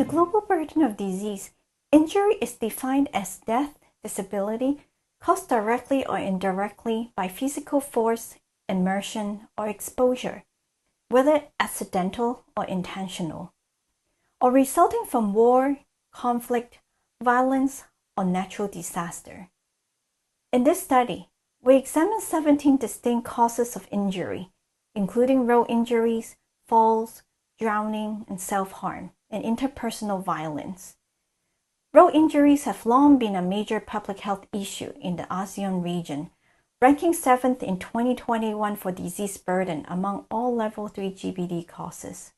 global burden of disease, injury is defined as death, disability, caused directly or indirectly by physical force, immersion, or exposure, whether accidental or intentional, or resulting from war, conflict, violence, or natural disaster. In this study, we examined 17 distinct causes of injury, including road injuries, falls, drowning, and self-harm, and interpersonal violence. Road injuries have long been a major public health issue in the ASEAN region, ranking 7th in 2021 for disease burden among all level 3 GBD causes.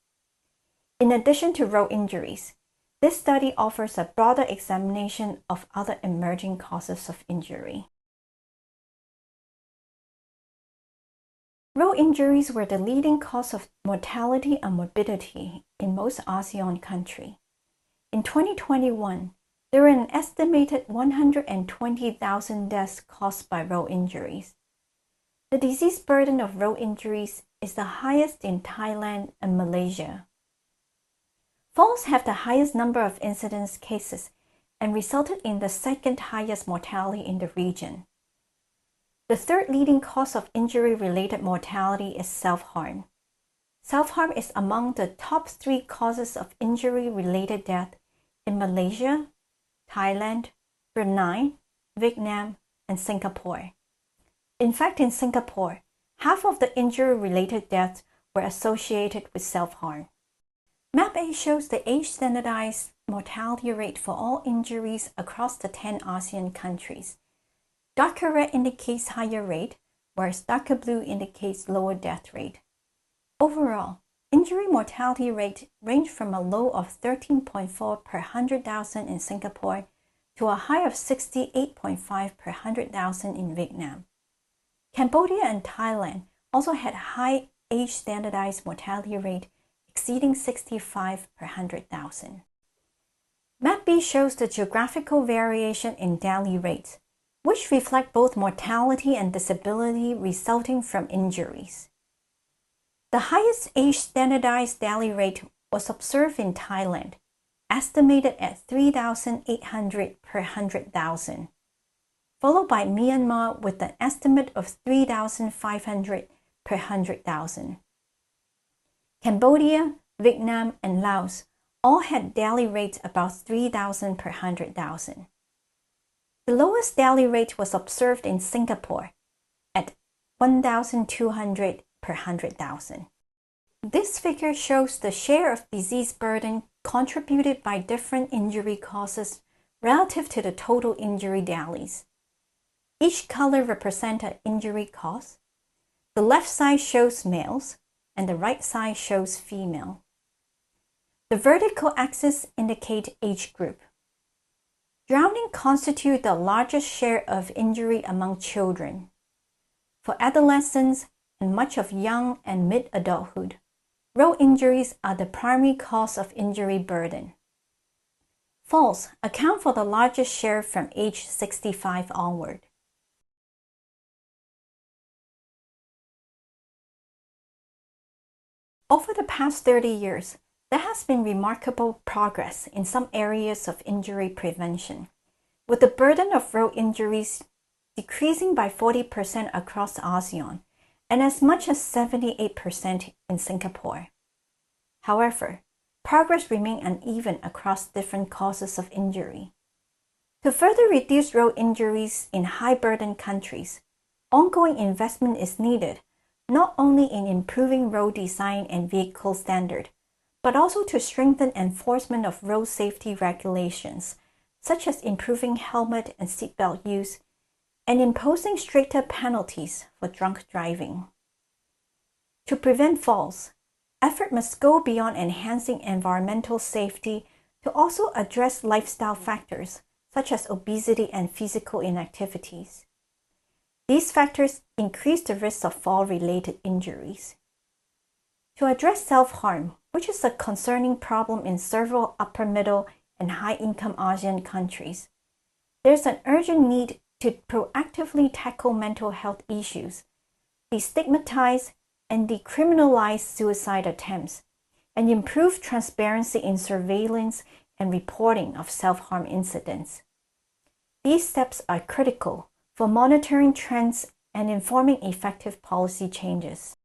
In addition to road injuries, this study offers a broader examination of other emerging causes of injury. Road injuries were the leading cause of mortality and morbidity in most ASEAN countries. In 2021, there were an estimated 120,000 deaths caused by road injuries. The disease burden of road injuries is the highest in Thailand and Malaysia. Falls have the highest number of incidence cases and resulted in the second highest mortality in the region. The third leading cause of injury-related mortality is self-harm. Self-harm is among the top 3 causes of injury-related death in Malaysia, Thailand, Brunei, Vietnam, and Singapore. In fact, in Singapore, half of the injury-related deaths were associated with self-harm. Map A shows the age-standardized mortality rate for all injuries across the 10 ASEAN countries. Darker red indicates higher rate, whereas darker blue indicates lower death rate. Overall, injury mortality rate ranged from a low of 13.4 per 100,000 in Singapore to a high of 68.5 per 100,000 in Vietnam. Cambodia and Thailand also had high age-standardized mortality rate exceeding 65 per 100,000. Map B shows the geographical variation in daily rates, which reflect both mortality and disability resulting from injuries. The highest age-standardized daily rate was observed in Thailand, estimated at 3,800 per 100,000, followed by Myanmar with an estimate of 3,500 per 100,000. Cambodia, Vietnam, and Laos all had daily rates about 3,000 per 100,000. The lowest daily rate was observed in Singapore at 1,200 per 100,000. This figure shows the share of disease burden contributed by different injury causes relative to the total injury dailies. Each color represents an injury cause. The left side shows males, and the right side shows female. The vertical axis indicates age group. Drowning constitutes the largest share of injury among children. For adolescents and much of young and mid-adulthood, road injuries are the primary cause of injury burden. Falls account for the largest share from age 65 onward. Over the past 30 years, there has been remarkable progress in some areas of injury prevention, with the burden of road injuries decreasing by 40% across ASEAN and as much as 78% in Singapore. However, progress remains uneven across different causes of injury. To further reduce road injuries in high-burden countries, ongoing investment is needed not only in improving road design and vehicle standard, but also to strengthen enforcement of road safety regulations, such as improving helmet and seatbelt use and imposing stricter penalties for drunk driving. To prevent falls, effort must go beyond enhancing environmental safety to also address lifestyle factors such as obesity and physical inactivities. These factors increase the risk of fall-related injuries. To address self-harm, which is a concerning problem in several upper-middle and high-income ASEAN countries, there's an urgent need to proactively tackle mental health issues, destigmatize and decriminalize suicide attempts, and improve transparency in surveillance and reporting of self-harm incidents. These steps are critical for monitoring trends and informing effective policy changes.